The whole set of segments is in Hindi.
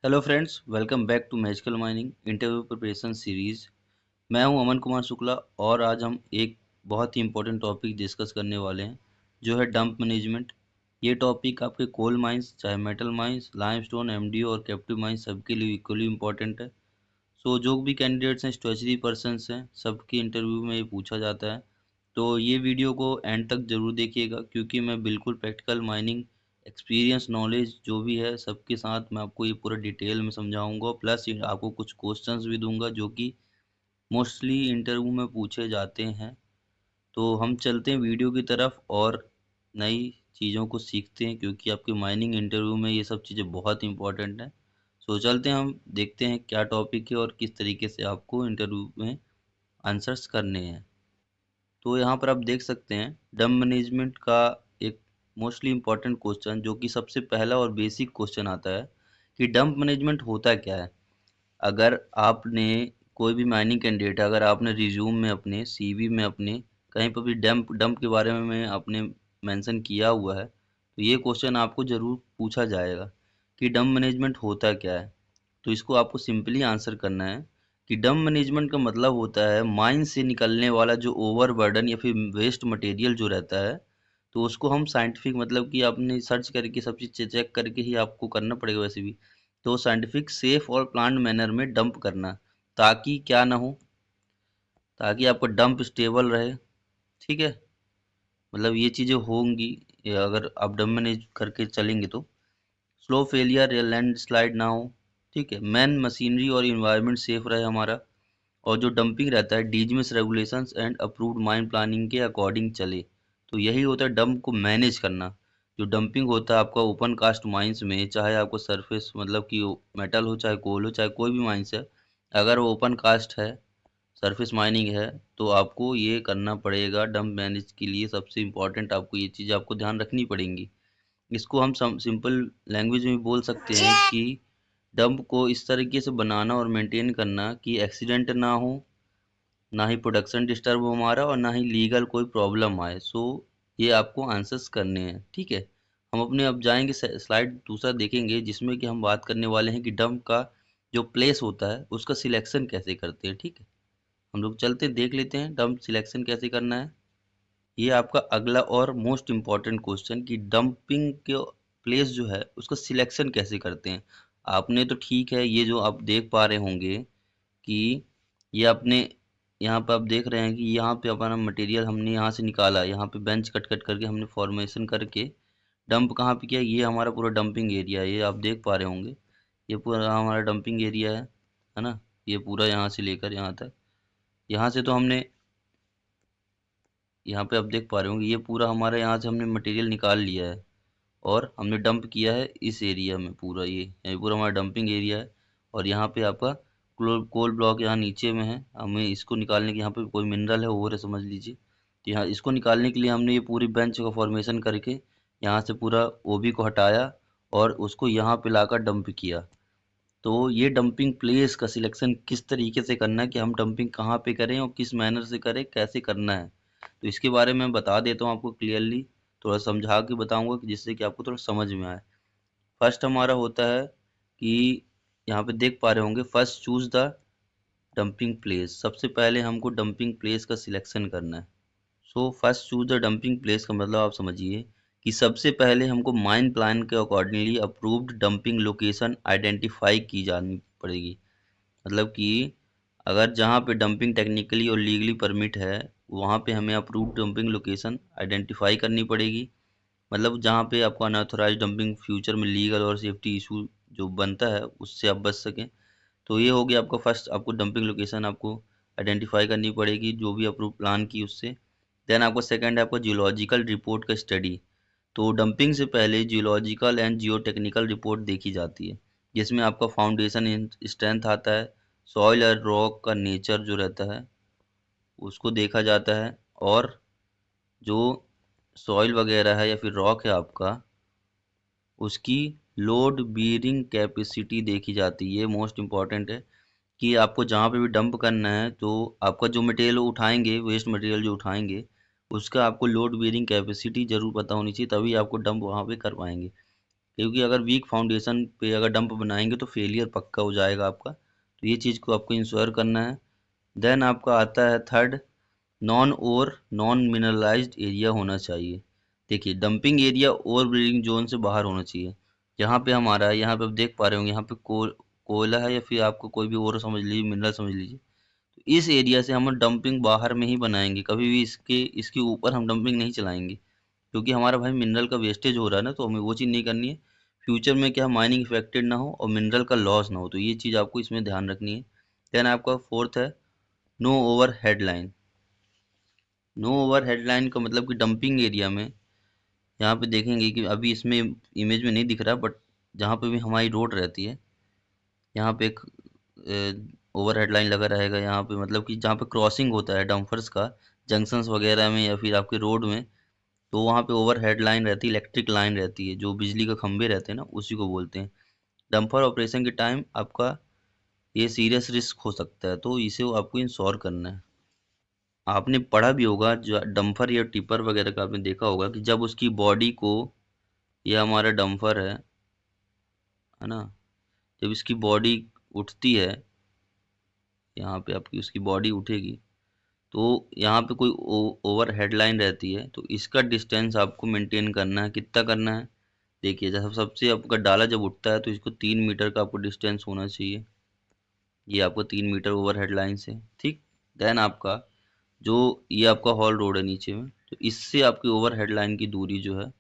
Hello friends, welcome back to magical mining interview preparation series. मैं हूं अमन कुमार शुक्ला और आज हम एक बहुत ही इम्पोर्टेंट टॉपिक डिस्कस करने वाले हैं जो है डंप मैनेजमेंट। ये टॉपिक आपके कोल माइंस, चाहे मेटल माइंस, लाइमस्टोन, एमडीओ और कैप्टिव माइंस सबके लिए इक्वली इम्पोर्टेंट है। सो जो भी कैंडिडेट्स हैं, स्टोचरी पर्सनस हैं, सबके इंटरव्यू में ये पूछा जाता है। तो ये वीडियो को एंड तक ज़रूर देखिएगा क्योंकि मैं बिल्कुल प्रैक्टिकल माइनिंग एक्सपीरियंस नॉलेज जो भी है सबके साथ मैं आपको ये पूरा डिटेल में समझाऊंगा, प्लस ये आपको कुछ क्वेश्चंस भी दूंगा जो कि मोस्टली इंटरव्यू में पूछे जाते हैं। तो हम चलते हैं वीडियो की तरफ और नई चीज़ों को सीखते हैं क्योंकि आपके माइनिंग इंटरव्यू में ये सब चीज़ें बहुत इंपॉर्टेंट हैं। सो चलते हैं, हम देखते हैं क्या टॉपिक है और किस तरीके से आपको इंटरव्यू में आंसर्स करने हैं। तो यहाँ पर आप देख सकते हैं डंप मैनेजमेंट का एक मोस्टली इम्पॉर्टेंट क्वेश्चन जो कि सबसे पहला और बेसिक क्वेश्चन आता है कि डंप मैनेजमेंट होता क्या है। अगर आपने कोई भी माइनिंग कैंडिडेट, अगर आपने रिज्यूम में, अपने सीवी में, अपने कहीं पर भी डंप डंप के बारे में आपने मेंशन किया हुआ है तो ये क्वेश्चन आपको ज़रूर पूछा जाएगा कि डंप मैनेजमेंट होता क्या है। तो इसको आपको सिंपली आंसर करना है कि डंप मैनेजमेंट का मतलब होता है माइन से निकलने वाला जो ओवरबर्डन या फिर वेस्ट मटेरियल जो रहता है, तो उसको हम साइंटिफिक, मतलब कि आपने सर्च करके सब चीज़ चेक करके ही आपको करना पड़ेगा वैसे भी। तो साइंटिफिक, सेफ और प्लान्ड मैनर में डंप करना, ताकि क्या ना हो, ताकि आपका डंप स्टेबल रहे। ठीक है, मतलब ये चीज़ें होंगी अगर आप डंप मैनेज करके चलेंगे तो। स्लो फेलियर या लैंड स्लाइड ना हो। ठीक है, मैन, मशीनरी और इन्वायरमेंट सेफ रहे हमारा। और जो डंपिंग रहता है DGMS regulations and approved mine planning के अकॉर्डिंग चले। तो यही होता है डंप को मैनेज करना। जो डंपिंग होता है आपका ओपन कास्ट माइंस में, चाहे आपको सरफेस, मतलब कि मेटल हो, चाहे कोल हो, चाहे कोई भी माइंस है, अगर वो ओपन कास्ट है, सरफेस माइनिंग है, तो आपको ये करना पड़ेगा। डंप मैनेज के लिए सबसे इम्पोर्टेंट आपको ये चीज़ आपको ध्यान रखनी पड़ेंगी। इसको हम सिंपल लैंग्वेज में बोल सकते हैं कि डंप को इस तरीके से बनाना और मेंटेन करना कि एक्सीडेंट ना हो, ना ही प्रोडक्शन डिस्टर्ब हो हमारा, और ना ही लीगल कोई प्रॉब्लम आए। सो ये आपको आंसर्स करने हैं। ठीक है, हम अपने अब जाएंगे स्लाइड दूसरा देखेंगे जिसमें कि हम बात करने वाले हैं कि डंप का जो प्लेस होता है उसका सिलेक्शन कैसे करते हैं। ठीक है, हम लोग चलते देख लेते हैं डंप सिलेक्शन कैसे करना है। ये आपका अगला और मोस्ट इम्पॉर्टेंट क्वेश्चन कि डंपिंग के प्लेस जो है उसका सिलेक्शन कैसे करते हैं। आपने तो ठीक है, ये जो आप देख पा रहे होंगे कि ये अपने यहाँ पे आप देख रहे हैं कि यहाँ पे अपना मटेरियल हमने यहाँ से निकाला, यहाँ पे बेंच कट कट करके हमने फॉर्मेशन करके डंप कहाँ पे किया। ये हमारा पूरा डंपिंग एरिया है, ये आप देख पा रहे होंगे। ये पूरा हमारा डंपिंग एरिया है ना। ये पूरा यहाँ से लेकर यहाँ तक, यहाँ से तो हमने, यहाँ पे आप देख पा रहे होंगे ये पूरा हमारा, यहाँ से हमने मटेरियल निकाल लिया है और हमने डंप किया है इस एरिया में। पूरा ये पूरा हमारा डंपिंग एरिया है। और यहाँ पे आपका कोल ब्लॉक यहाँ नीचे में है। हमें इसको निकालने के, यहाँ पे कोई मिनरल है ओवर है समझ लीजिए, तो यहाँ इसको निकालने के लिए हमने ये पूरी बेंच का फॉर्मेशन करके यहाँ से पूरा ओबी को हटाया और उसको यहाँ पे लाकर डंप किया। तो ये डंपिंग प्लेस का सिलेक्शन किस तरीके से करना है कि हम डंपिंग कहाँ पे करें और किस मैनर से करें, कैसे करना है, तो इसके बारे में बता देता हूँ आपको क्लियरली। थोड़ा समझा के बताऊंगा कि जिससे कि आपको थोड़ा समझ में आए। फर्स्ट हमारा होता है कि यहाँ पे देख पा रहे होंगे, first choose the dumping place. सबसे पहले हमको डंपिंग प्लेस का सिलेक्शन करना है। So first choose the dumping place का मतलब आप समझिए कि सबसे पहले हमको माइन प्लान के accordingly approved dumping location identify की जानी पड़ेगी। मतलब कि अगर जहाँ पे डंपिंग टेक्निकली और लीगली परमिट है, वहाँ पे हमें अप्रूव्ड डंपिंग लोकेशन आइडेंटिफाई करनी पड़ेगी। मतलब जहाँ पे आपको अनऑथराइज डंपिंग फ्यूचर में लीगल और सेफ्टी इशू जो बनता है उससे आप बच सकें। तो ये हो गया आपका फर्स्ट, आपको डंपिंग लोकेशन आपको आइडेंटिफाई करनी पड़ेगी जो भी अप्रूव प्लान की उससे। देन आपको सेकंड है आपका जियोलॉजिकल रिपोर्ट का स्टडी। तो डंपिंग से पहले जियोलॉजिकल एंड जियोटेक्निकल रिपोर्ट देखी जाती है जिसमें आपका फाउंडेशन स्ट्रेंथ आता है, सॉइल और रॉक का नेचर जो रहता है उसको देखा जाता है, और जो सॉइल वगैरह है या फिर रॉक है आपका, उसकी लोड बीयरिंग कैपेसिटी देखी जाती है। ये मोस्ट इम्पॉर्टेंट है कि आपको जहाँ पे भी डंप करना है तो आपका जो मटेरियल उठाएंगे, वेस्ट मटेरियल जो उठाएंगे, उसका आपको लोड बेयरिंग कैपेसिटी जरूर पता होनी चाहिए, तभी आपको डंप वहाँ पे कर पाएंगे। क्योंकि अगर वीक फाउंडेशन पे अगर डंप बनाएंगे तो फेलियर पक्का हो जाएगा आपका, तो ये चीज़ को आपको इंश्योर करना है। देन आपका आता है third, non over non mineralised area होना चाहिए। देखिए dumping area over breeding zone से बाहर होना चाहिए। यहाँ पे हमारा है, यहाँ पे आप देख पा रहे होंगे, यहाँ पे कोयला है या फिर आपको कोई भी और समझ लीजिए, मिनरल समझ लीजिए। तो इस एरिया से हम डंपिंग बाहर में ही बनाएंगे, कभी भी इसके ऊपर हम डंपिंग नहीं चलाएंगे, क्योंकि हमारा भाई मिनरल का वेस्टेज हो रहा है ना, तो हमें वो चीज़ नहीं करनी है। फ्यूचर में क्या माइनिंग इफेक्टेड ना हो और मिनरल का लॉस ना हो, तो ये चीज़ आपको इसमें ध्यान रखनी है। देन आपका फोर्थ है no over headline. No over headline का मतलब कि डंपिंग एरिया में, यहाँ पे देखेंगे कि अभी इसमें इमेज में नहीं दिख रहा, बट जहाँ पे भी हमारी रोड रहती है, यहाँ पे एक ओवर हेडलाइन लगा रहेगा यहाँ पे, मतलब कि जहाँ पे क्रॉसिंग होता है डंपर्स का, जंक्शंस वगैरह में या फिर आपके रोड में, तो वहाँ पे ओवर हेड लाइन रहती है, इलेक्ट्रिक लाइन रहती है, जो बिजली का खंभे रहते हैं ना, उसी को बोलते हैं। डंपर ऑपरेशन के टाइम आपका ये सीरियस रिस्क हो सकता है, तो इसे आपको इंश्योर करना है। आपने पढ़ा भी होगा, जो डंपर या टिपर वगैरह का आपने देखा होगा कि जब उसकी बॉडी को, ये हमारा डंपर है ना, जब इसकी बॉडी उठती है, यहाँ पे आपकी उसकी बॉडी उठेगी, तो यहाँ पे कोई ओवर हेडलाइन रहती है, तो इसका डिस्टेंस आपको मेंटेन करना है। कितना करना है, देखिए जब सबसे आपका डाला जब उठता है तो इसको 3 मीटर का आपको डिस्टेंस होना चाहिए, ये आपको 3 मीटर ओवर हेडलाइन से, ठीक। देन आपका जो ये आपका हॉल रोड है नीचे में, तो इससे आपकी ओवर हेडलाइन की दूरी जो है,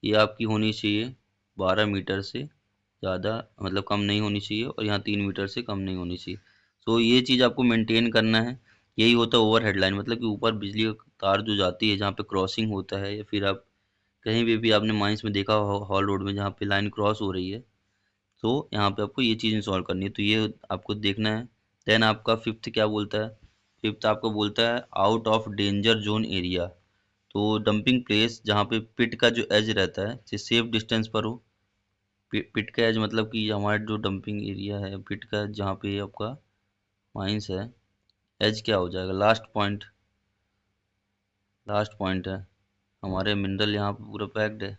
ये आपकी होनी चाहिए 12 मीटर से ज़्यादा, मतलब कम नहीं होनी चाहिए, और यहाँ 3 मीटर से कम नहीं होनी चाहिए। सो ये चीज़ आपको मेंटेन करना है। यही होता है ओवर हेडलाइन, मतलब कि ऊपर बिजली का तार जो जाती है, जहाँ पे क्रॉसिंग होता है, या फिर आप कहीं भी आपने माइंस में देखा हो हॉल रोड में जहाँ पे लाइन क्रॉस हो रही है, तो यहाँ पे आपको ये चीज़ इंस्टॉल करनी है, तो ये आपको देखना है। देन आपका फिफ्थ क्या बोलता है, फिफ्थ आपको बोलता है out of danger zone area. तो डंपिंग प्लेस जहाँ पे पिट का जो एज रहता है, से सेफ डिस्टेंस पर हो। पिट का एज मतलब कि हमारा जो डंपिंग एरिया है, पिट का जहाँ पे आपका माइंस है, एज क्या हो जाएगा, लास्ट पॉइंट, लास्ट पॉइंट है। हमारे मिनरल यहाँ पे पूरा पैक्ड है,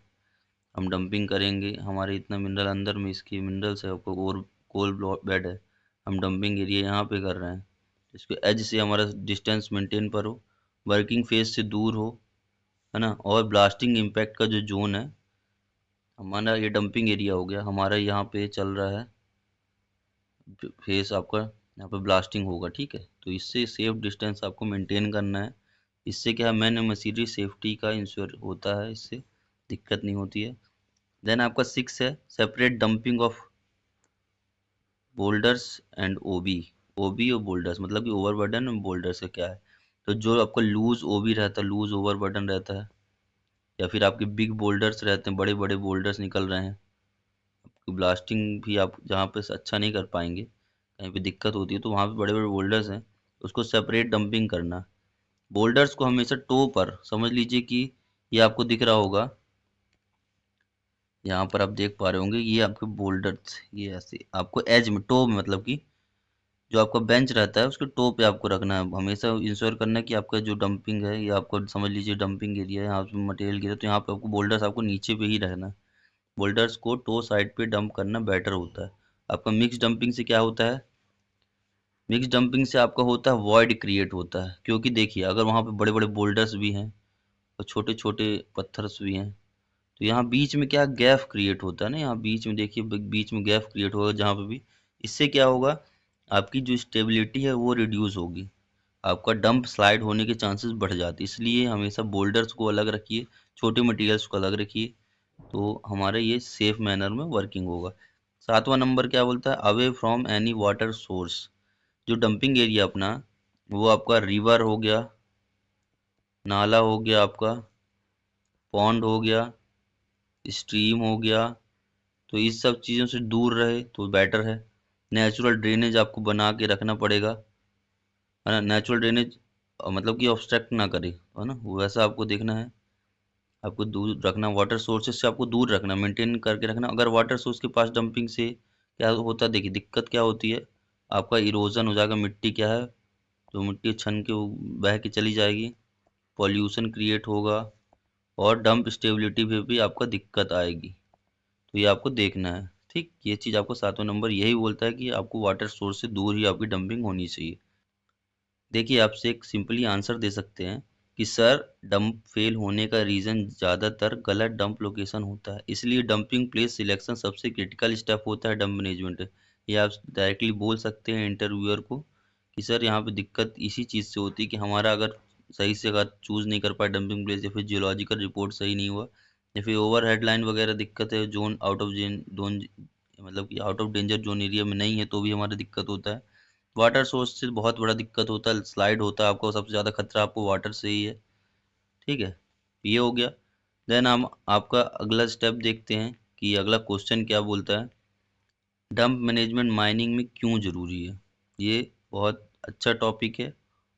हम डंपिंग करेंगे, हमारे इतना मिनरल अंदर में इसकी मिनरल्स है, आपको और कोल बेड है, हम डंपिंग एरिया यहाँ पे कर रहे हैं। इसके एज से हमारा डिस्टेंस मेंटेन पर हो, वर्किंग फेस से दूर हो, है ना, और ब्लास्टिंग इम्पैक्ट का जो जोन है, हमारा ये डंपिंग एरिया हो गया, हमारा यहाँ पे चल रहा है फेस आपका, यहाँ पे ब्लास्टिंग होगा, ठीक है। तो इससे सेफ डिस्टेंस आपको मेंटेन करना है। इससे क्या है, मैन मशीनरी सेफ्टी का इंश्योर होता है, इससे दिक्कत नहीं होती है। देन आपका सिक्स है separate dumping of boulders and OB. OB और बोल्डर्स मतलब कि ओवरबर्डन और बोल्डर्स का क्या है, तो जो आपका लूज ओबी रहता है, लूज ओवरबर्डन रहता है, या फिर आपके बिग बोल्डर्स रहते हैं, बड़े बड़े बोल्डर्स निकल रहे हैं, ब्लास्टिंग भी आप जहाँ पे अच्छा नहीं कर पाएंगे, कहीं पे दिक्कत होती है, तो वहाँ पे बड़े बड़े बोल्डर्स हैं, उसको सेपरेट डंपिंग करना। बोल्डर्स को हमेशा टो पर समझ लीजिए कि ये आपको दिख रहा होगा, यहाँ पर आप देख पा रहे होंगे, ये आपके बोल्डर्स, ये ऐसे आपको एज में टो में, मतलब कि जो आपका बेंच रहता है उसके टो पे आपको रखना है। हमेशा इंश्योर करना है कि आपका जो डंपिंग है, ये आपको समझ लीजिए डंपिंग एरिया है, यहाँ पे मटेरियल गिरा, तो यहाँ पे आपको बोल्डर्स आपको नीचे पे ही रहना है। बोल्डर्स को टो साइड पे डंप करना बेटर होता है। आपका मिक्स डंपिंग से क्या होता है, मिक्स डंपिंग से आपका होता है वॉइड क्रिएट होता है, क्योंकि देखिए अगर वहाँ पे बड़े बड़े बोल्डर्स भी हैं और छोटे छोटे पत्थर्स भी हैं, तो यहाँ बीच में क्या गैप क्रिएट होता है ना, यहाँ बीच में देखिए बीच में गैप क्रिएट होगा जहाँ पे भी, इससे क्या होगा, आपकी जो स्टेबिलिटी है वो रिड्यूस होगी, आपका डंप स्लाइड होने के चांसेस बढ़ जाते हैं। इसलिए हमेशा बोल्डर्स को अलग रखिए, छोटे मटेरियल्स को अलग रखिए, तो हमारा ये सेफ मैनर में वर्किंग होगा। सातवां नंबर क्या बोलता है, away from any water source. जो डंपिंग एरिया अपना, वो आपका रिवर हो गया, नाला हो गया, आपका पॉन्ड हो गया, स्ट्रीम हो गया, तो इस सब चीज़ों से दूर रहे तो बेटर है। नेचुरल ड्रेनेज आपको बना के रखना पड़ेगा, है ना, नेचुरल ड्रेनेज मतलब कि ऑब्स्ट्रक्ट ना करे, है ना, वैसा आपको देखना है। आपको दूर रखना, वाटर सोर्सेज से आपको दूर रखना, मेंटेन करके रखना। अगर वाटर सोर्स के पास डंपिंग से क्या होता है, देखिए दिक्कत क्या होती है, आपका इरोजन हो जाएगा, मिट्टी क्या है, तो मिट्टी छन के बह के चली जाएगी, पॉल्यूशन क्रिएट होगा, और डंप स्टेबिलिटी पे भी आपका दिक्कत आएगी। तो ये आपको देखना है। ठीक, ये चीज़ आपको 7वां नंबर यही बोलता है कि आपको वाटर सोर्स से दूर ही आपकी डंपिंग होनी चाहिए। देखिए, आपसे एक सिंपली आंसर दे सकते हैं कि सर, डंप फेल होने का रीज़न ज़्यादातर गलत डंप लोकेशन होता है, इसलिए डंपिंग प्लेस सिलेक्शन सबसे क्रिटिकल स्टेप होता है डंप मैनेजमेंट। ये आप डायरेक्टली बोल सकते हैं इंटरव्यूअर को कि सर, यहाँ पे दिक्कत इसी चीज़ से होती है कि हमारा अगर सही से अगर चूज़ नहीं कर पाए डंपिंग प्लेस, या फिर जियोलॉजिकल रिपोर्ट सही नहीं हुआ, या फिर ओवर हेडलाइन वगैरह दिक्कत है, जोन आउट ऑफ जोन, मतलब कि out of danger zone area में नहीं है, तो भी हमारा दिक्कत होता है। वाटर सोर्स से बहुत बड़ा दिक्कत होता है, स्लाइड होता है, आपको सबसे ज़्यादा खतरा आपको वाटर से ही है। ठीक है, ये हो गया। देन हम आपका अगला स्टेप देखते हैं कि अगला क्वेश्चन क्या बोलता है, डंप मैनेजमेंट माइनिंग में क्यों ज़रूरी है। ये बहुत अच्छा टॉपिक है,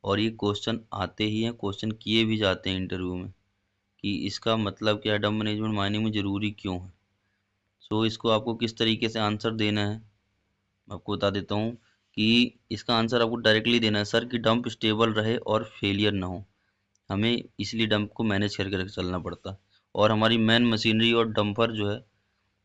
और ये क्वेश्चन आते ही हैं, क्वेश्चन किए भी जाते हैं इंटरव्यू में कि इसका मतलब क्या है, डंप मैनेजमेंट माइनिंग में ज़रूरी क्यों है। सो इसको आपको किस तरीके से आंसर देना है, मैं आपको बता देता हूँ कि इसका आंसर आपको डायरेक्टली देना है, सर, कि डंप स्टेबल रहे और फेलियर ना हो। हमें इसलिए डंप को मैनेज करके रख चलना पड़ता है, और हमारी मेन मशीनरी और डंपर जो है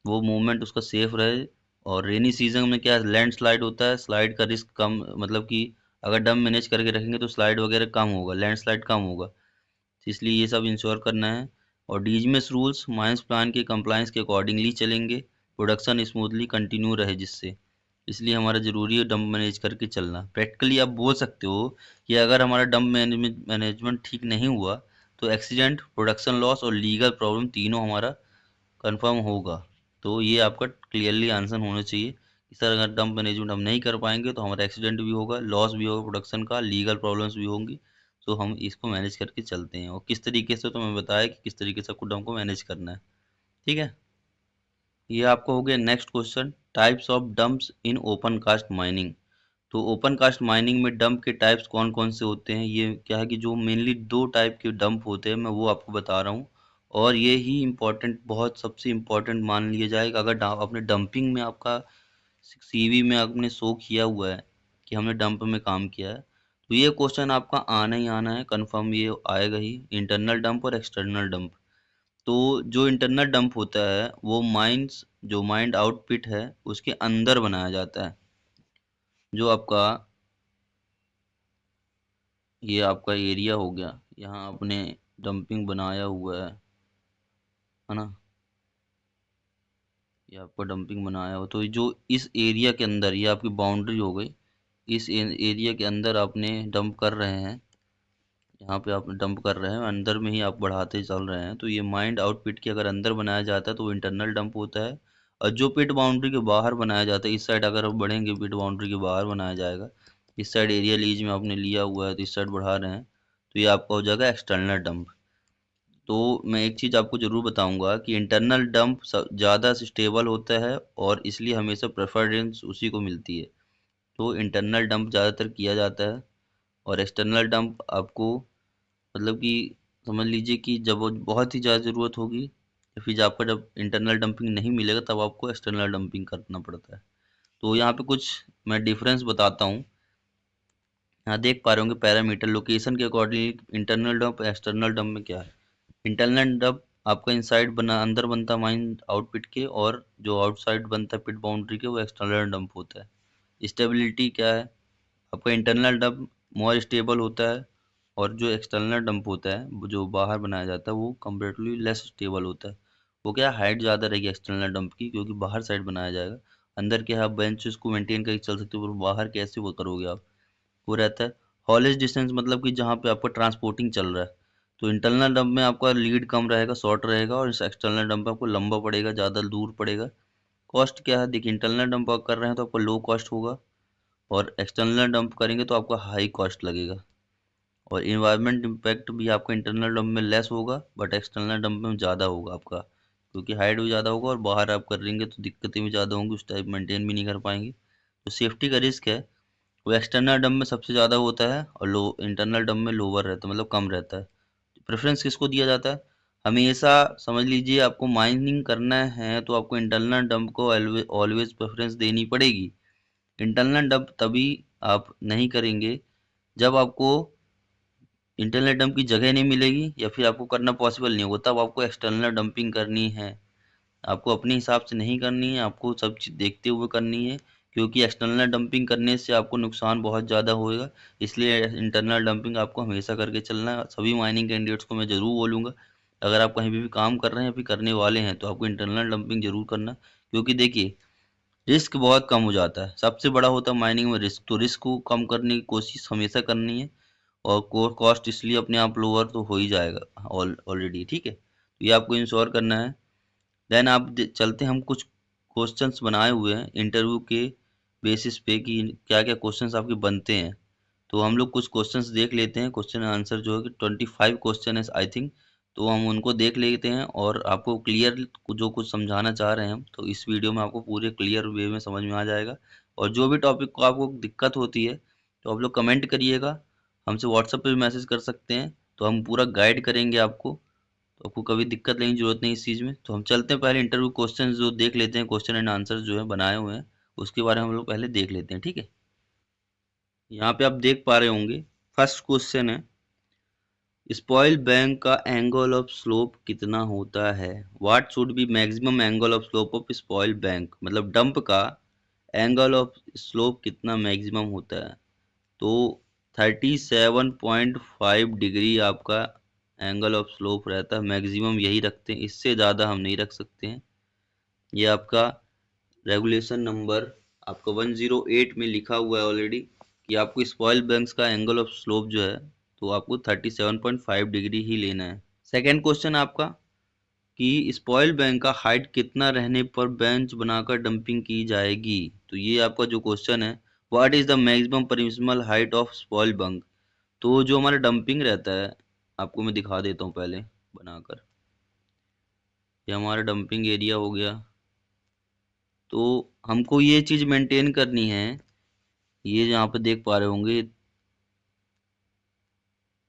वो मूवमेंट उसका सेफ रहे। और रेनी सीजन में क्या है, लैंडस्लाइड होता है, स्लाइड का रिस्क कम, मतलब कि अगर डंप मैनेज करके रखेंगे तो स्लाइड वगैरह कम होगा, लैंडस्लाइड कम होगा। तो इसलिए ये सब इंश्योर करना है। और डीजीएमएस रूल्स माइंस प्लान के कंप्लायंस के अकॉर्डिंगली चलेंगे, प्रोडक्शन स्मूथली कंटिन्यू रहे जिससे, इसलिए हमारा ज़रूरी है डंप मैनेज करके चलना। प्रैक्टिकली आप बोल सकते हो कि अगर हमारा डंप मैनेजमेंट ठीक नहीं हुआ तो एक्सीडेंट, प्रोडक्शन लॉस और लीगल प्रॉब्लम तीनों हमारा कंफर्म होगा। तो ये आपका क्लियरली आंसर होना चाहिए कि सर, अगर डंप मैनेजमेंट हम नहीं कर पाएंगे तो हमारा एक्सीडेंट भी होगा, लॉस भी होगा प्रोडक्शन का, लीगल प्रॉब्लम्स भी होंगी। तो हम इसको मैनेज करके चलते हैं, और किस तरीके से, तो मैं बताया कि किस तरीके से आपको डंप को मैनेज करना है। ठीक है, ये आपको हो गया। Next question, types of dumps in open cast mining. तो ओपन कास्ट माइनिंग में डंप के टाइप्स कौन कौन से होते हैं, ये क्या है कि जो मेनली दो टाइप के डंप होते हैं, मैं वो आपको बता रहा हूँ। और ये ही इम्पोर्टेंट, बहुत सबसे इम्पोर्टेंट मान लिया जाएगा, अगर आपने डंपिंग में आपका सीवी में आपने शो किया हुआ है कि हमने डंप में काम किया है, तो ये क्वेश्चन आपका आना ही आना है, कंफर्म ये आएगा ही, इंटरनल डंप और एक्सटर्नल डंप। तो जो इंटरनल डंप होता है वो माइंस, जो माइंड आउटपिट है उसके अंदर बनाया जाता है। जो आपका, ये आपका एरिया हो गया, यहाँ आपने डंपिंग बनाया हुआ है ना, ये आपका डंपिंग बनाया हो, तो जो इस एरिया के अंदर, ये आपकी बाउंड्री हो गई, इस एरिया के अंदर आपने डंप कर रहे हैं, यहाँ पे आप डंप कर रहे हैं, अंदर में ही आप बढ़ाते चल रहे हैं, तो ये माइंड आउटपिट के अगर अंदर बनाया जाता है तो वो इंटरनल डंप होता है। और जो पिट बाउंड्री के बाहर बनाया जाता है, इस साइड अगर आप बढ़ेंगे पिट बाउंड्री के बाहर बनाया जाएगा, इस साइड एरिया लीज में आपने लिया हुआ है तो इस साइड बढ़ा रहे हैं, तो ये आपका हो जाएगा एक्सटर्नल डंप। तो मैं एक चीज़ आपको ज़रूर बताऊंगा कि इंटरनल डंप ज़्यादा स्टेबल होता है, और इसलिए हमेशा प्रेफरेंस उसी को मिलती है। तो इंटरनल डंप ज़्यादातर किया जाता है, और एक्सटर्नल डंप आपको, मतलब कि समझ लीजिए कि जब वो बहुत ही ज़्यादा ज़रूरत होगी, या फिर जब आपका जब इंटरनल डंपिंग नहीं मिलेगा तब आपको एक्सटर्नल डंपिंग करना पड़ता है। तो यहाँ पे कुछ मैं डिफरेंस बताता हूँ। यहाँ देख पा रहे होंगे पैरामीटर लोकेशन के according internal dump external dump में क्या है। इंटरनल डंप आपका इनसाइड बना, अंदर बनता है माइन आउटपिट के, और जो आउटसाइड बनता है पिट बाउंड्री के, वो एक्सटर्नल डंप होता है। स्टेबिलिटी क्या है, आपका इंटरनल डंप मोर स्टेबल होता है, और जो एक्सटर्नल डंप होता है, वो जो बाहर बनाया जाता है, वो कंपेरेटिवली लेस स्टेबल होता है। वो क्या, हाइट ज़्यादा रहेगी एक्सटर्नल डंप की, क्योंकि बाहर साइड बनाया जाएगा। अंदर क्या है, आप बेंचेस को मेंटेन करके चल सकते हो, पर बाहर कैसे वो करोगे आप, वो रहता है। हॉलेज डिस्टेंस, मतलब कि जहाँ पे आपका ट्रांसपोर्टिंग चल रहा है, तो इंटरनल डंप में आपका लीड कम रहेगा, शॉर्ट रहेगा, और इस एक्सटर्नल डंप में आपको लंबा पड़ेगा, ज़्यादा दूर पड़ेगा। कॉस्ट क्या है, देखिए इंटरनल डंप आप कर रहे हैं तो आपका लो कॉस्ट होगा, और एक्सटर्नल डंप करेंगे तो आपका हाई कॉस्ट लगेगा। और इन्वायरमेंट इम्पैक्ट भी आपका इंटरनल डंप में लेस होगा, बट एक्सटर्नल डंप में ज़्यादा होगा आपका, क्योंकि हाइट भी ज़्यादा होगा, और बाहर आप करेंगे तो दिक्कतें भी ज़्यादा होंगी, उस टाइप मेंटेन भी नहीं कर पाएंगे। तो सेफ्टी का रिस्क है, वो एक्सटर्नल डंप में सबसे ज़्यादा होता है, और लो इंटरनल डंप में लोअर रहता है, मतलब कम रहता है। प्रेफरेंस किसको दिया जाता है, हमेशा समझ लीजिए आपको माइनिंग करना है तो आपको इंटरनल डंप को ऑलवेज प्रेफरेंस देनी पड़ेगी। इंटरनल डंप तभी आप नहीं करेंगे जब आपको इंटरनल डंप की जगह नहीं मिलेगी, या फिर आपको करना पॉसिबल नहीं होगा, तब आपको एक्सटर्नल डंपिंग करनी है। आपको अपने हिसाब से नहीं करनी है, आपको सब चीज़ देखते हुए करनी है, क्योंकि एक्सटर्नल डंपिंग करने से आपको नुकसान बहुत ज़्यादा होएगा। इसलिए इंटरनल डंपिंग आपको हमेशा करके चलना है। सभी माइनिंग कैंडिडेट्स को मैं ज़रूर बोलूँगा, अगर आप कहीं भी काम कर रहे हैं या फिर करने वाले हैं तो आपको इंटरनल डंपिंग ज़रूर करना, क्योंकि देखिए रिस्क बहुत कम हो जाता है। सबसे बड़ा होता है माइनिंग में रिस्क, तो रिस्क को कम करने की कोशिश हमेशा करनी है, और कॉस्ट इसलिए अपने आप लोअर तो हो ही जाएगा ऑलरेडी, ठीक है। तो ये आपको इंश्योर करना है। देन आप चलते हैं, हम कुछ क्वेश्चंस बनाए हुए हैं इंटरव्यू के बेसिस पे कि क्या क्या क्वेश्चंस आपके बनते हैं। तो हम लोग कुछ क्वेश्चंस देख लेते हैं, क्वेश्चन आंसर जो है कि 25 क्वेश्चन है आई थिंक। तो हम उनको देख लेते हैं और आपको क्लियर जो कुछ समझाना चाह रहे हैं हम, तो इस वीडियो में आपको पूरे क्लियर वे में समझ में आ जाएगा। और जो भी टॉपिक को आपको दिक्कत होती है तो आप लोग कमेंट करिएगा, हमसे व्हाट्सएप पे भी मैसेज कर सकते हैं, तो हम पूरा गाइड करेंगे आपको। तो आपको कभी दिक्कत लेने की जरूरत नहीं इस चीज़ में। तो हम चलते हैं पहले इंटरव्यू क्वेश्चन जो देख लेते हैं, क्वेश्चन एंड आंसर जो है बनाए हुए हैं उसके बारे में हम लोग पहले देख लेते हैं, ठीक है। यहाँ पे आप देख पा रहे होंगे, फर्स्ट क्वेश्चन है स्पॉइल बैंक का एंगल ऑफ स्लोप कितना होता है। What should be maximum angle of slope of spoil bank, मतलब डंप का एंगल ऑफ स्लोप कितना मैक्सिमम होता है। तो 37.5 डिग्री आपका एंगल ऑफ स्लोप रहता है, मैक्सिमम यही रखते हैं, इससे ज़्यादा हम नहीं रख सकते हैं। ये आपका रेगुलेशन नंबर आपका 108 में लिखा हुआ है ऑलरेडी कि आपको स्पॉइल बैंक्स का एंगल ऑफ स्लोप जो है तो आपको 37.5 डिग्री ही लेना है। सेकेंड क्वेश्चन आपका कि स्पॉइल बैंक का हाइट कितना रहने पर बेंच बनाकर डंपिंग की जाएगी। तो ये आपका जो क्वेश्चन है, what is the maximum permissible height of spoil bank. तो जो हमारा डंपिंग रहता है, आपको मैं दिखा देता हूँ पहले बनाकर। ये हमारा डंपिंग एरिया हो गया, तो हमको ये चीज़ मेंटेन करनी है। ये यहाँ पे देख पा रहे होंगे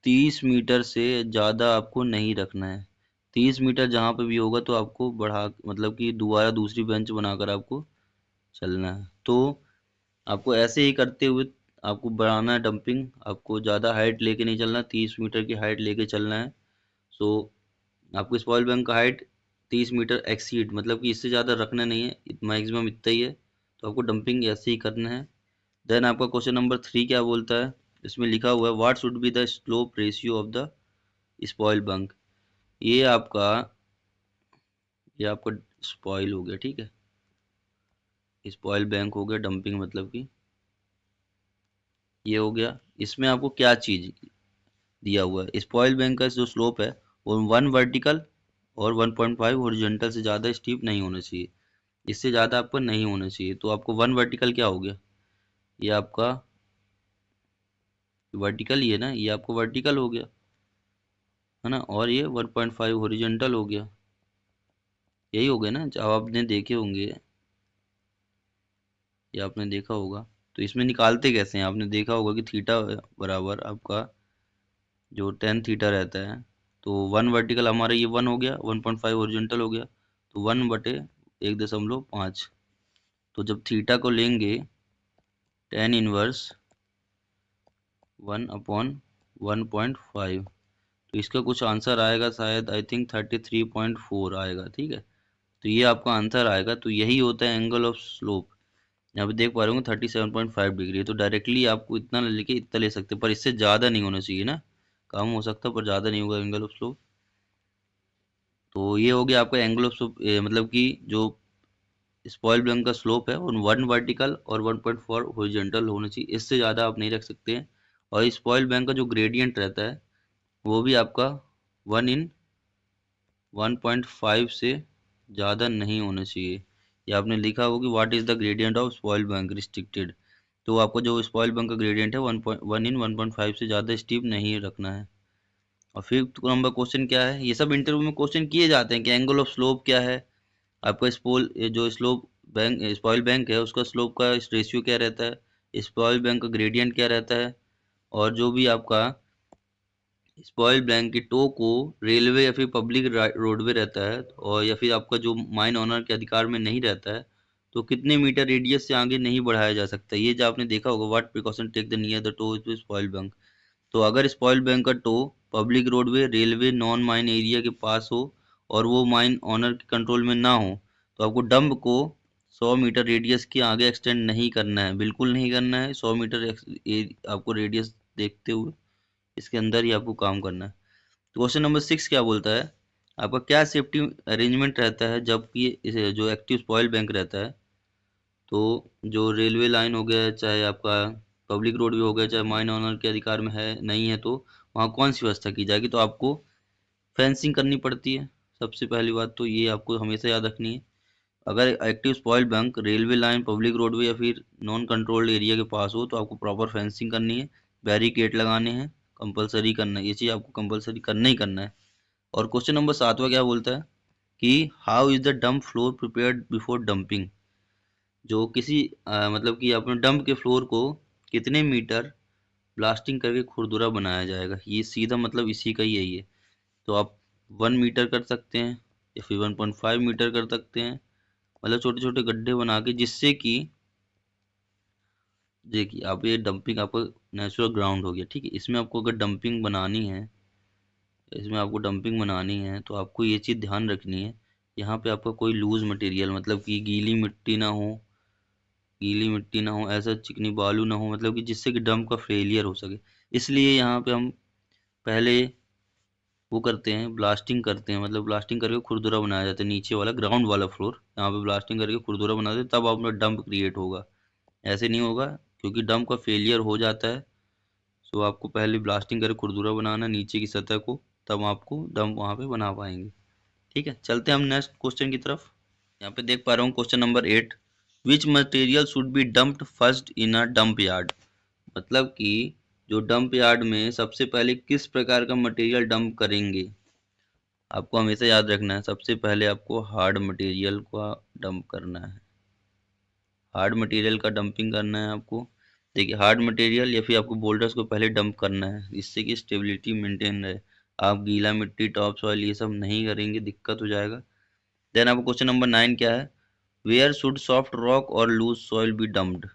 30 मीटर से ज़्यादा आपको नहीं रखना है। 30 मीटर जहाँ पे भी होगा तो आपको बढ़ा, मतलब कि दोबारा दूसरी बेंच बनाकर आपको चलना है। तो आपको ऐसे ही करते हुए आपको बढ़ाना है डंपिंग, आपको ज़्यादा हाइट लेके नहीं चलना, 30 मीटर की हाइट लेके चलना है। सो आपको स्पॉइल बैंक का हाइट 30 मीटर एक्सीड, मतलब कि इससे ज़्यादा रखना नहीं है, मैक्सिमम इतना ही है। तो आपको डंपिंग ऐसे ही करना है। देन आपका क्वेश्चन नंबर 3 क्या बोलता है, इसमें लिखा हुआ है what should be the slope ratio of the spoil bank. ये आपका ये आपका स्पॉइल हो गया, ठीक है। स्पॉइल बैंक हो गया डंपिंग, मतलब कि ये हो गया। इसमें आपको क्या चीज़ दिया हुआ है, स्पॉइल बैंक का जो स्लोप है वो 1 वर्टिकल और 1.5 हॉरिजॉन्टल से ज़्यादा स्टीप नहीं होना चाहिए, इससे ज़्यादा आपका नहीं होना चाहिए। तो आपको 1 वर्टिकल क्या हो गया, ये आपका वर्टिकल ही है ना, ये आपको वर्टिकल हो गया है ना, और ये 1.5 हॉरिजॉन्टल हो गया, यही हो गया ना। जब आपने देखे होंगे, ये आपने देखा होगा। तो इसमें निकालते कैसे हैं, आपने देखा होगा कि थीटा बराबर आपका जो टेन थीटा रहता है, तो 1 वर्टिकल हमारा ये 1 हो गया, 1.5 हॉरिजॉन्टल हो गया, तो 1/1.5। तो जब थीटा को लेंगे टेन इनवर्स 1/1.5, तो इसका कुछ आंसर आएगा शायद, आई थिंक 33.4 आएगा, ठीक है। तो ये आपका आंसर आएगा। तो यही होता है एंगल ऑफ स्लोप। यहाँ पे देख पा रहे होंगे 37.5 डिग्री, तो डायरेक्टली आपको इतना लेके इतना ले सकते हैं, पर इससे ज़्यादा नहीं होना चाहिए ना, कम हो सकता है पर ज़्यादा नहीं होगा एंगल ऑफ स्लोप। तो ये हो गया आपका एंगल ऑफ स्लोप, मतलब कि जो स्पॉइल ब्लैंक का स्लोप है वो 1 वर्टिकल और 1.4 हॉरिजॉन्टल होना चाहिए, इससे ज़्यादा आप नहीं रख सकते हैं। और स्पॉइल ब्लैंक का जो ग्रेडियंट रहता है वो भी आपका 1/1.5 से ज़्यादा नहीं होना चाहिए। या आपने लिखा होगा कि what is the gradient of spoil bank restricted. तो आपका जो स्पॉइल बैंक का ग्रेडियंट है 1/1.5 से ज़्यादा स्टीप नहीं रखना है। और फिफ्थ नंबर क्वेश्चन क्या है, ये सब इंटरव्यू में क्वेश्चन किए जाते हैं कि एंगल ऑफ स्लोप क्या है, आपका स्पोल जो स्लोप बैंक स्पॉइल बैंक है उसका स्लोप का रेशियो क्या रहता है, स्पॉइल बैंक का ग्रेडियंट क्या रहता है, और जो भी आपका स्पॉइल बैंक की टो को रेलवे या फिर पब्लिक रोडवे रहता है, और या फिर आपका जो माइन ऑनर के अधिकार में नहीं रहता है, तो कितने मीटर रेडियस से आगे नहीं बढ़ाया जा सकता। ये जो आपने देखा होगा, what precaution take the near the toe to spoil bank. तो अगर स्पॉइल बैंक का toe public roadway railway non mine area के पास हो और वो माइन ऑनर के कंट्रोल में ना हो, तो आपको डंप को 100 मीटर रेडियस के आगे एक्सटेंड नहीं करना है, बिल्कुल नहीं करना है। 100 मीटर आपको रेडियस देखते हुए इसके अंदर ही आपको काम करना है। तो क्वेश्चन नंबर 6 क्या बोलता है, आपका क्या सेफ्टी अरेंजमेंट रहता है जबकि इसे जो एक्टिव स्पॉइल बैंक रहता है। तो जो रेलवे लाइन हो गया, चाहे आपका पब्लिक रोड भी हो गया, चाहे माइन ऑनर के अधिकार में है नहीं है, तो वहाँ कौन सी व्यवस्था की जाएगी, तो आपको फेंसिंग करनी पड़ती है। सबसे पहली बात तो ये आपको हमेशा याद रखनी है। अगर active spoil bank railway line, public roadway या फिर नॉन कंट्रोल्ड एरिया के पास हो तो आपको प्रॉपर फेंसिंग करनी है, बैरिकेड लगाने हैं, कंपलसरी करना है, ये चीज़ आपको कंपलसरी करना ही करना है। और क्वेश्चन नंबर 7वां क्या बोलता है कि how is the dump floor prepared before dumping. जो किसी मतलब कि अपने डंप के फ्लोर को कितने मीटर ब्लास्टिंग करके खुरदुरा बनाया जाएगा, ये सीधा मतलब इसी का ही है ये। तो आप 1 मीटर कर सकते हैं या फिर 1.5 मीटर कर सकते हैं, मतलब छोटे छोटे गड्ढे बना के, जिससे कि देखिए आप ये डंपिंग आपका नेचुरल ग्राउंड हो गया, ठीक है। इसमें आपको अगर डंपिंग बनानी है, इसमें आपको डंपिंग बनानी है तो आपको ये चीज़ ध्यान रखनी है, यहाँ पे आपका कोई लूज मटेरियल, मतलब कि गीली मिट्टी ना हो, ऐसा चिकनी बालू ना हो, मतलब कि जिससे कि डंप का फेलियर हो सके। इसलिए यहाँ पे हम पहले वो करते हैं, ब्लास्टिंग करते हैं, मतलब ब्लास्टिंग करके खुरदुरा बनाया जाता है, नीचे वाला ग्राउंड वाला फ्लोर यहाँ पे ब्लास्टिंग करके खुरदुरा बनाते हैं, तब आपका डंप क्रिएट होगा। ऐसे नहीं होगा, क्योंकि डंप का फेलियर हो जाता है। सो आपको पहले ब्लास्टिंग करके खुरदुरा बनाना नीचे की सतह को, तब आपको डंप वहाँ पे बना पाएंगे। ठीक है, चलते हैं हम नेक्स्ट क्वेश्चन की तरफ। यहाँ पे देख पा रहा हूँ question number 8, which material should be dumped first in a dump yard. मतलब कि जो डंप यार्ड में सबसे पहले किस प्रकार का मटेरियल डंप करेंगे। आपको हमेशा याद रखना है, सबसे पहले आपको हार्ड मटेरियल का डंप करना है, हार्ड मटेरियल का डंपिंग करना है आपको। देखिए हार्ड मटेरियल या फिर आपको बोल्डर्स को पहले डंप करना है, जिससे कि स्टेबिलिटी मेंटेन रहे। आप गीला मिट्टी, टॉप सॉइल ये सब नहीं करेंगे, दिक्कत हो जाएगा। देन आपको क्वेश्चन नंबर 9 क्या है, वेयर शुड सॉफ्ट रॉक और लूज सॉइल बी डम्प्ड।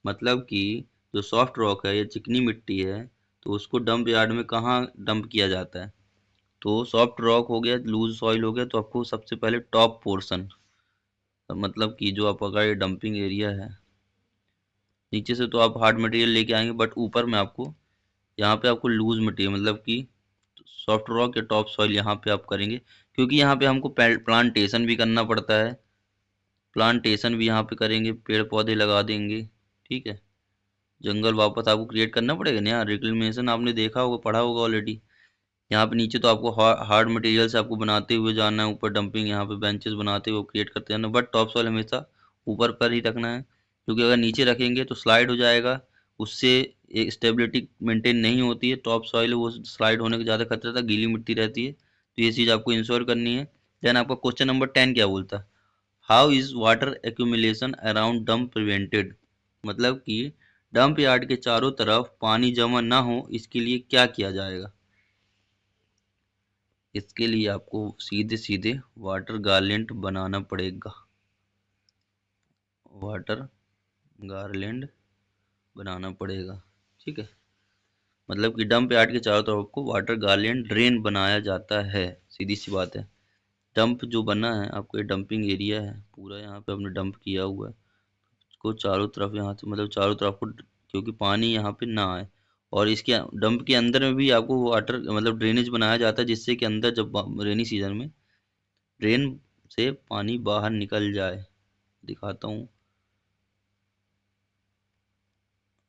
मतलब कि जो सॉफ्ट रॉक है या चिकनी मिट्टी है, तो उसको डंप यार्ड में कहाँ डंप किया जाता है। तो सॉफ्ट रॉक हो गया, लूज सॉइल हो गया, तो आपको सबसे पहले टॉप पोर्शन, मतलब कि जो आपका ये डंपिंग एरिया है, नीचे से तो आप हार्ड मटेरियल लेके आएंगे, बट ऊपर में आपको, यहाँ पे आपको लूज मटेरियल, मतलब कि सॉफ्ट रॉक या टॉप सॉइल यहाँ पे आप करेंगे, क्योंकि यहाँ पे हमको प्लांटेशन भी करना पड़ता है। प्लांटेशन भी यहाँ पे करेंगे, पेड़ पौधे लगा देंगे, ठीक है। जंगल वापस आपको क्रिएट करना पड़ेगा ना यार, रिक्लेमेशन आपने देखा होगा, पढ़ा होगा ऑलरेडी। यहाँ पे नीचे तो आपको हार्ड मटेरियल से आपको बनाते हुए जाना है, ऊपर डंपिंग यहाँ पे बेंचेस बनाते हुए क्रिएट करते जाना है, बट टॉप सॉइल हमेशा ऊपर पर ही रखना है, क्योंकि अगर नीचे रखेंगे तो स्लाइड हो जाएगा, उससे एक स्टेबिलिटी मेंटेन नहीं होती है। टॉप सॉइल वो स्लाइड होने का ज़्यादा खतरा था, गीली मिट्टी रहती है, तो ये चीज़ आपको इंश्योर करनी है। देन आपका क्वेश्चन नंबर 10 क्या बोलता है, how is water accumulation around dump prevented. मतलब कि डंप यार्ड के चारों तरफ पानी जमा ना हो, इसके लिए क्या किया जाएगा। इसके लिए आपको सीधे सीधे वाटर गार्लेंड बनाना पड़ेगा, वाटर गार्लेंड बनाना पड़ेगा, ठीक है। मतलब कि डंप यार्ड के चारों तरफ आपको वाटर गार्लेंड ड्रेन बनाया जाता है, सीधी सी बात है। डंप जो बना है आपको, ये डंपिंग एरिया है पूरा, यहाँ पे आपने डंप किया हुआ है, को चारों तरफ यहाँ से, मतलब चारों तरफ को, क्योंकि पानी यहाँ पे ना आए। और इसके डंप के अंदर में भी आपको वाटर मतलब ड्रेनेज बनाया जाता है, जिससे कि अंदर जब रेनी सीजन में ड्रेन से पानी बाहर निकल जाए। दिखाता हूँ,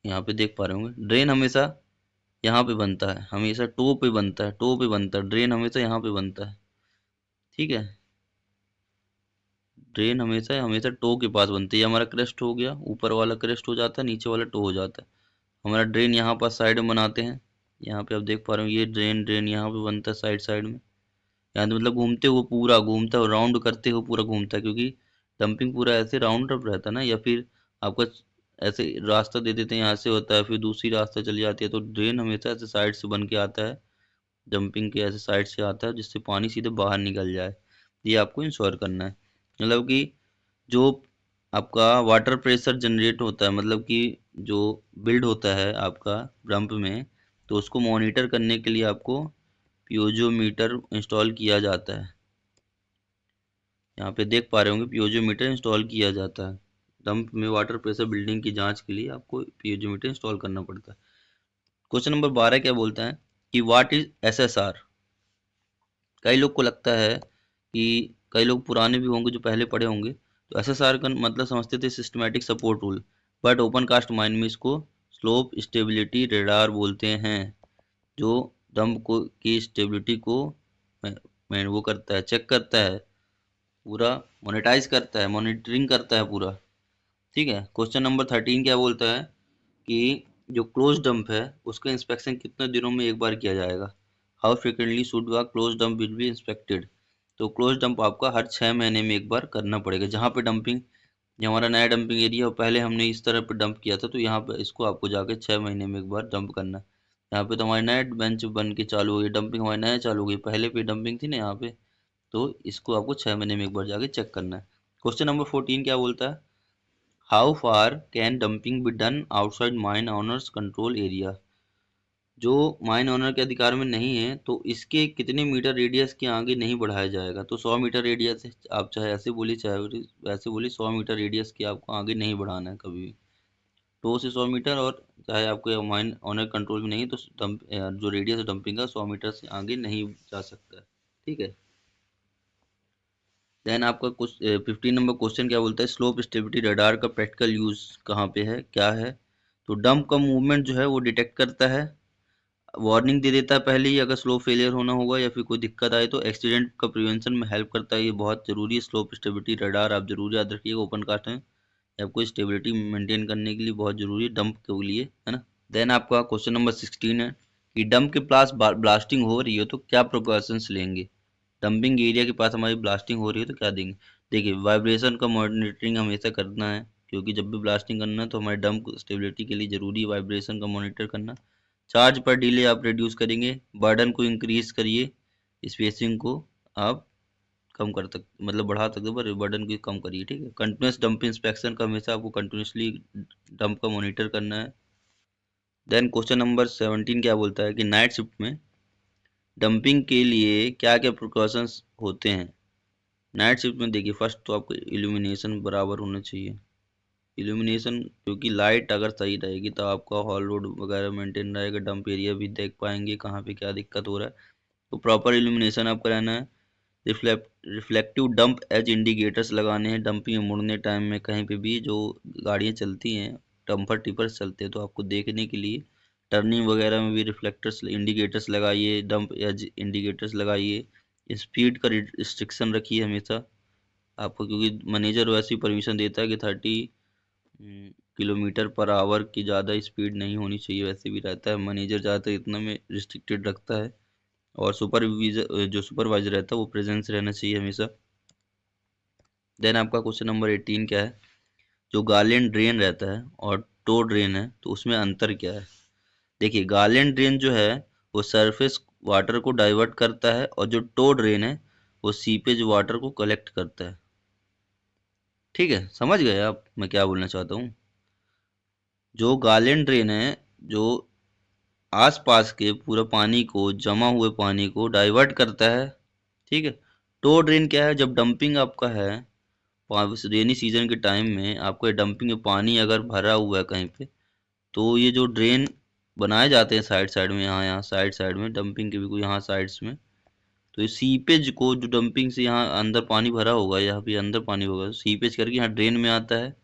यहाँ पे देख पा रहे होंगे, ड्रेन हमेशा यहाँ पे बनता है, हमेशा टो पे बनता है, टो पे बनता है ड्रेन, हमेशा यहाँ पे बनता है, ठीक है। ड्रेन हमेशा हमेशा टो के पास बनती है, हमारा क्रेस्ट हो गया, ऊपर वाला क्रेस्ट हो जाता है, नीचे वाला टो हो जाता है। हमारा ड्रेन यहाँ पर साइड में बनाते हैं, यहाँ पे आप देख पा रहे हो, ये ड्रेन ड्रेन यहाँ पे बनता है साइड साइड में। यहाँ तो मतलब घूमते हुए पूरा घूमता है, राउंड करते हुए पूरा घूमता है, क्योंकि डंपिंग पूरा ऐसे राउंड अप रहता है ना, या फिर आपका ऐसे रास्ता दे देते हैं, यहाँ से होता है फिर दूसरी रास्ता चली जाती है, तो ड्रेन हमेशा ऐसे साइड से बन के आता है, डंपिंग के ऐसे साइड से आता है, जिससे पानी सीधे बाहर निकल जाए। ये आपको इंश्योर करना है। मतलब कि जो आपका वाटर प्रेशर जनरेट होता है, मतलब कि जो बिल्ड होता है आपका डंप में, तो उसको मॉनिटर करने के लिए आपको पियोजोमीटर इंस्टॉल किया जाता है। यहाँ पे देख पा रहे होंगे पीओजीमीटर इंस्टॉल किया जाता है। डंप में वाटर प्रेशर बिल्डिंग की जांच के लिए आपको पीओजीमीटर इंस्टॉल करना पड़ता है। क्वेश्चन नंबर 12 क्या बोलता है कि व्हाट इज एसएसआर। कई लोग को लगता है कि कई लोग पुराने भी होंगे जो पहले पढ़े होंगे, तो एसएसआर का मतलब समझते थे systematic support rule, but open cast mind में इसको स्लोप स्टेबिलिटी रेडार बोलते हैं, जो डंप को की स्टेबिलिटी को वो करता है, चेक करता है, पूरा मोनेटाइज करता है, मॉनिटरिंग करता है पूरा। ठीक है। क्वेश्चन नंबर 13 क्या बोलता है कि जो क्लोज डंप है उसका इंस्पेक्शन कितने दिनों में एक बार किया जाएगा। How frequently should the close dump will be inspected. तो क्लोज डंप आपका हर 6 महीने में एक बार करना पड़ेगा। जहाँ पे डंपिंग, ये हमारा नया डंपिंग एरिया और पहले हमने इस तरह पे डंप किया था, तो यहाँ पे इसको आपको जाके 6 महीने में एक बार डंप करना है। यहाँ पे तो हमारी नया बेंच बन के चालू हो गई, डंपिंग हमारी नया चालू हो गई, पहले पे डंपिंग थी ना यहाँ पे, तो इसको आपको 6 महीने में एक बार जाके चेक करना है। क्वेश्चन नंबर 14 क्या बोलता है, how far can dumping be done outside mine owners control area. जो माइन ओनर के अधिकार में नहीं है तो इसके कितने मीटर रेडियस के आगे नहीं बढ़ाया जाएगा। तो 100 मीटर रेडियस है, आप चाहे ऐसे बोलिए चाहे वैसे बोलिए, 100 मीटर रेडियस के आपको आगे नहीं बढ़ाना है कभी भी। 2 से 100 मीटर, और चाहे आपको माइन ओनर कंट्रोल में नहीं है तो जो रेडियस है डंपिंग का 100 मीटर से आगे नहीं जा सकता है। ठीक है। देन आपका कुछ 15 नंबर क्वेश्चन क्या बोलता है, स्लोप स्टेबिलिटी रडार का प्रैक्टिकल यूज कहाँ पे है, क्या है। तो डंप का मूवमेंट जो है वो डिटेक्ट करता है, वार्निंग दे देता है पहले ही अगर स्लोप फेलियर होना होगा या फिर कोई दिक्कत आए, तो एक्सीडेंट का प्रिवेंशन में हेल्प करता है। ये बहुत जरूरी है, स्लोप स्टेबिलिटी रडार आप जरूर याद रखिएगा, ओपन कास्ट है, आपको स्टेबिलिटी मेंटेन करने के लिए बहुत जरूरी है डंप के लिए, है ना। देन आपका क्वेश्चन नंबर 16 है कि डंप के पास ब्लास्टिंग हो रही हो तो क्या प्रिकॉशंस लेंगे। डंपिंग एरिया के पास हमारी ब्लास्टिंग हो रही है तो क्या देंगे। देखिए, वाइब्रेशन का मॉनिटरिंग हमेशा करना है, क्योंकि जब भी ब्लास्टिंग करना है तो हमारे डंप स्टेबिलिटी के लिए जरूरी है वाइब्रेशन का मॉनिटर करना। चार्ज पर डिले आप रिड्यूस करेंगे, बर्डन को इंक्रीज करिए, स्पेसिंग को आप कम कर सकते, मतलब बढ़ा सकते हो, पर बर्डन को कम करिए। ठीक है। कंटिन्यूस डंप इंस्पेक्शन का हमेशा आपको कंटिन्यूसली डंप का मॉनिटर करना है। देन क्वेश्चन नंबर 17 क्या बोलता है कि नाइट शिफ्ट में डंपिंग के लिए क्या क्या प्रिकॉशंस होते हैं। नाइट शिफ्ट में देखिए, फर्स्ट तो आपको इल्यूमिनेशन बराबर होना चाहिए। इल्यूमिनेशन, क्योंकि लाइट अगर सही रहेगी तो आपका हॉल रोड वगैरह मेंटेन रहेगा, डंप एरिया भी देख पाएंगे कहाँ पे क्या दिक्कत हो रहा है। तो प्रॉपर इल्यूमिनेशन आप कराना है। रिफ्लेक्टिव डंप एज इंडिकेटर्स लगाने हैं, डंपिंग मुड़ने टाइम में कहीं पे भी जो गाड़ियाँ चलती हैं, डंपर टिपर चलते हैं, तो आपको देखने के लिए टर्निंग वगैरह में भी रिफ्लेक्टर्स इंडिकेटर्स लगाइए, डंप एज इंडिकेटर्स लगाइए। स्पीड का रिस्ट्रिक्शन रखिए हमेशा आपको, क्योंकि मैनेजर वैसे ही परमिशन देता है कि 30 किलोमीटर पर आवर की ज़्यादा स्पीड नहीं होनी चाहिए, वैसे भी रहता है मैनेजर ज़्यादातर इतना में रिस्ट्रिक्टेड रखता है। और सुपरविजर जो सुपरवाइजर रहता है वो प्रेजेंस रहना चाहिए हमेशा। देन आपका क्वेश्चन नंबर 18 क्या है, जो गार्लियन ड्रेन रहता है और टो ड्रेन है तो उसमें अंतर क्या है। देखिए, गार्लियन ड्रेन जो है वो सरफेस वाटर को डाइवर्ट करता है, और जो टो ड्रेन है वो सीपेज वाटर को कलेक्ट करता है। ठीक है, समझ गए आप मैं क्या बोलना चाहता हूँ। जो गार्लियन ड्रेन है, जो आसपास के पूरा पानी को, जमा हुए पानी को डाइवर्ट करता है। ठीक है। टो ड्रेन क्या है, जब डंपिंग आपका है रेनी सीजन के टाइम में, आपको डंपिंग में पानी अगर भरा हुआ है कहीं पे, तो ये जो ड्रेन बनाए जाते हैं साइड साइड में, यहाँ यहाँ साइड साइड में डंपिंग के भी कोई यहाँ साइड्स में, तो ये सीपेज को, जो डंपिंग से यहाँ अंदर पानी भरा होगा, यहाँ पे अंदर पानी होगा, सीपेज करके यहाँ ड्रेन में आता है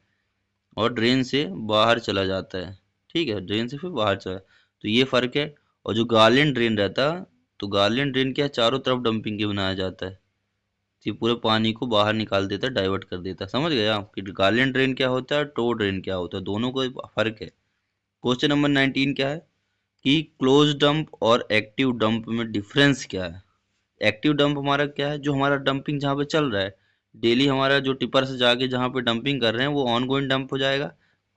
और ड्रेन से बाहर चला जाता है। ठीक है, ड्रेन से फिर बाहर चला, तो ये फर्क है। और जो गार्लियन ड्रेन रहता, तो गार्लियन ड्रेन क्या है, चारों तरफ डंपिंग के बनाया जाता है, तो ये पूरे पानी को बाहर निकाल देता है, डाइवर्ट कर देता है। समझ गए आप कि गार्लियन ड्रेन क्या होता है, टो ड्रेन क्या होता है, दोनों को फर्क है। क्वेश्चन नंबर 19 क्या है कि क्लोज डंप और एक्टिव डंप में डिफरेंस क्या है। एक्टिव डंप हमारा क्या है, जो हमारा डंपिंग जहाँ पे चल रहा है डेली, हमारा जो टिपर से जाके जहाँ पे डंपिंग कर रहे हैं वो ऑन गोइंग डंप हो जाएगा।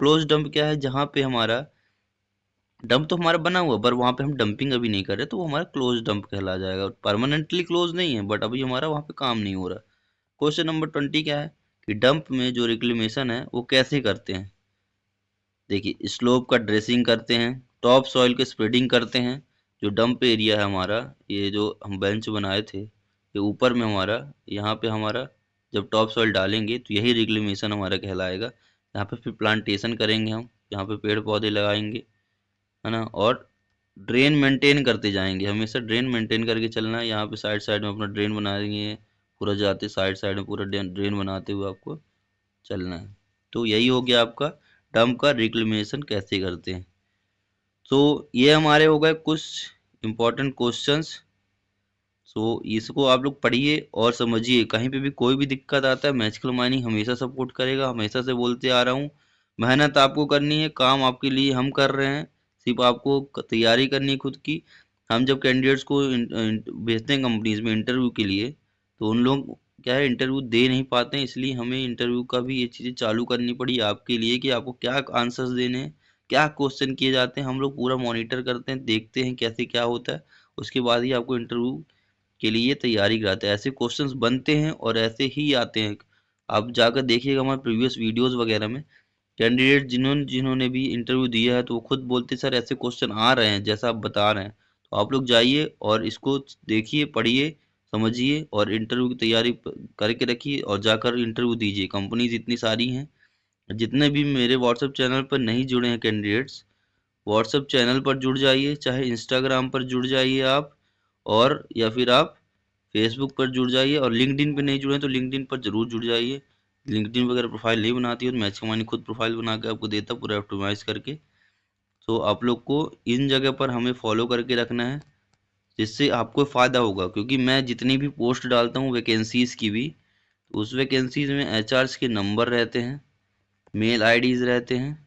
क्लोज डंप क्या है, जहाँ पे हमारा डंप तो हमारा बना हुआ पर वहाँ पे हम डंपिंग अभी नहीं कर रहे, तो वो हमारा क्लोज डंप कहला जाएगा। परमानेंटली क्लोज नहीं है, बट अभी हमारा वहाँ पे काम नहीं हो रहा। क्वेश्चन नंबर 20 क्या है कि डंप में जो रिक्लेमेशन है वो कैसे करते हैं। देखिए, स्लोप का ड्रेसिंग करते हैं, टॉप सॉइल के स्प्रेडिंग करते हैं। जो डंप एरिया है हमारा, ये जो हम बेंच बनाए थे, ये ऊपर में हमारा, यहाँ पे हमारा जब टॉप सॉइल डालेंगे तो यही रिक्लेमेशन हमारा कहलाएगा। यहाँ पे फिर प्लांटेशन करेंगे हम, यहाँ पे पेड़ पौधे लगाएंगे, है ना। और ड्रेन मेंटेन करते जाएंगे, हमेशा ड्रेन मेंटेन करके चलना है। यहाँ पे साइड साइड में अपना ड्रेन बना देंगे, पूरा जाते साइड साइड में पूरा ड्रेन बनाते हुए आपको चलना है। तो यही हो गया आपका डंप का रिक्लेमेशन कैसे करते हैं। तो ये हमारे हो गए कुछ इम्पोर्टेंट क्वेश्चंस। सो इसको आप लोग पढ़िए और समझिए। कहीं पे भी कोई भी दिक्कत आता है, मैजिकल माइनिंग हमेशा सपोर्ट करेगा, हमेशा से बोलते आ रहा हूँ। मेहनत आपको करनी है, काम आपके लिए हम कर रहे हैं, सिर्फ आपको तैयारी करनी है खुद की। हम जब कैंडिडेट्स को भेजते हैं कंपनीज में इंटरव्यू के लिए, तो उन लोग क्या है इंटरव्यू दे नहीं पाते हैं, इसलिए हमें इंटरव्यू का भी ये चीज़ें चालू करनी पड़ी आपके लिए कि आपको क्या आंसर्स देने हैं, क्या क्वेश्चन किए जाते हैं। हम लोग पूरा मॉनिटर करते हैं, देखते हैं कैसे क्या होता है, उसके बाद ही आपको इंटरव्यू के लिए तैयारी कराते हैं। ऐसे क्वेश्चंस बनते हैं और ऐसे ही आते हैं। आप जाकर देखिएगा हमारे प्रीवियस वीडियोस वगैरह में, कैंडिडेट जिन्होंने जिन्होंने भी इंटरव्यू दिया है तो वो खुद बोलते सर ऐसे क्वेश्चन आ रहे हैं जैसा आप बता रहे हैं। तो आप लोग जाइए और इसको देखिए, पढ़िए, समझिए और इंटरव्यू की तैयारी करके रखिए और जाकर इंटरव्यू दीजिए। कंपनीज इतनी सारी हैं। जितने भी मेरे व्हाट्सएप चैनल पर नहीं जुड़े हैं कैंडिडेट्स, व्हाट्सएप चैनल पर जुड़ जाइए, चाहे इंस्टाग्राम पर जुड़ जाइए आप, और या फिर आप फेसबुक पर जुड़ जाइए। और लिंक्डइन पे नहीं जुड़े तो लिंक्डइन पर जरूर जुड़ जाइए। लिंक्डइन वगैरह प्रोफाइल नहीं बनाती हो तो मैच कमानी खुद प्रोफाइल बना के आपको देता, पूरा ऑप्टिमाइज करके। तो आप लोग को इन जगह पर हमें फॉलो करके रखना है, जिससे आपको फ़ायदा होगा। क्योंकि मैं जितनी भी पोस्ट डालता हूँ वैकेंसीज़ की भी, तो उस वैकेंसीज़ में एचआर्स के नंबर रहते हैं, मेल आईडीज़ रहते हैं,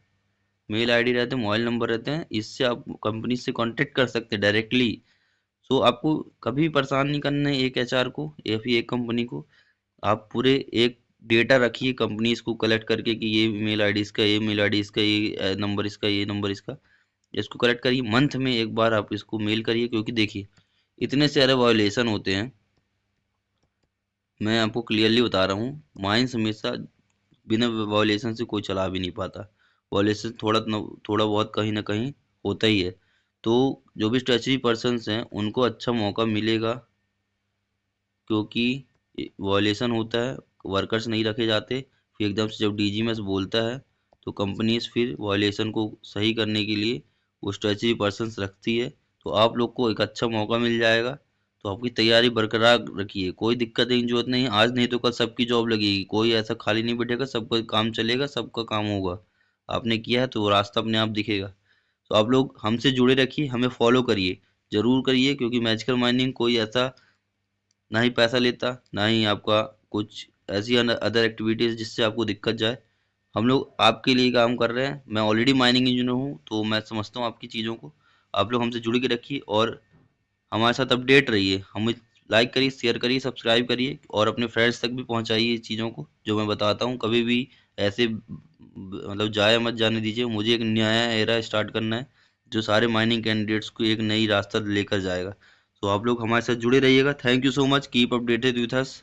मेल आईडी रहते हैं, मोबाइल नंबर रहते हैं। इससे आप कंपनी से कांटेक्ट कर सकते हैं डायरेक्टली। सो आपको कभी परेशान नहीं करना है एक एचआर को या फिर एक कंपनी को। आप पूरे एक डेटा रखिए कंपनीज को कलेक्ट करके कि ये मेल आईडी इसका, ये मेल आईडी इसका, ये नंबर इसका, ये नंबर इसका। इसको कलेक्ट करिए, मंथ में एक बार आप इसको मेल करिए। क्योंकि देखिए इतने सारे वायोलेशन होते हैं, मैं आपको क्लियरली बता रहा हूँ। माइंस हमेशा बिना वायोलेशन से कोई चला भी नहीं पाता। वायोलेशन थोड़ा बहुत कहीं ना कहीं होता ही है। तो जो भी स्टैचुरी पर्सन्स हैं उनको अच्छा मौका मिलेगा, क्योंकि वायलेशन होता है, वर्कर्स नहीं रखे जाते। फिर एकदम से जब डीजीएमएस बोलता है तो कंपनीज फिर वायलेशन को सही करने के लिए वो स्टैचुरी पर्सन्स रखती है। तो आप लोग को एक अच्छा मौका मिल जाएगा। तो आपकी तैयारी बरकरार रखिए, कोई दिक्कत नहीं, जरूरत नहीं, आज नहीं तो कल सबकी जॉब लगेगी। कोई ऐसा खाली नहीं बैठेगा, सबका काम चलेगा, सबका काम होगा। आपने किया है तो वो रास्ता अपने आप दिखेगा। तो आप लोग हमसे जुड़े रखिए, हमें फॉलो करिए, जरूर करिए। क्योंकि मैजिकल माइनिंग कोई ऐसा ना ही पैसा लेता, ना ही आपका कुछ ऐसी अदर एक्टिविटीज़ जिससे आपको दिक्कत जाए। हम लोग आपके लिए काम कर रहे हैं। मैं ऑलरेडी माइनिंग इंजीनियर हूँ तो मैं समझता हूँ आपकी चीज़ों को। आप लोग हमसे जुड़ के रखिए और हमारे साथ अपडेट रहिए। हमें लाइक करिए, शेयर करिए, सब्सक्राइब करिए और अपने फ्रेंड्स तक भी पहुँचाइए इस चीज़ों को जो मैं बताता हूँ। कभी भी ऐसे मतलब जाया मत जाने दीजिए। मुझे एक नया एरा स्टार्ट करना है जो सारे माइनिंग कैंडिडेट्स को एक नई रास्ता लेकर जाएगा। तो आप लोग हमारे साथ जुड़े रहिएगा। Thank you so much, keep updated with us.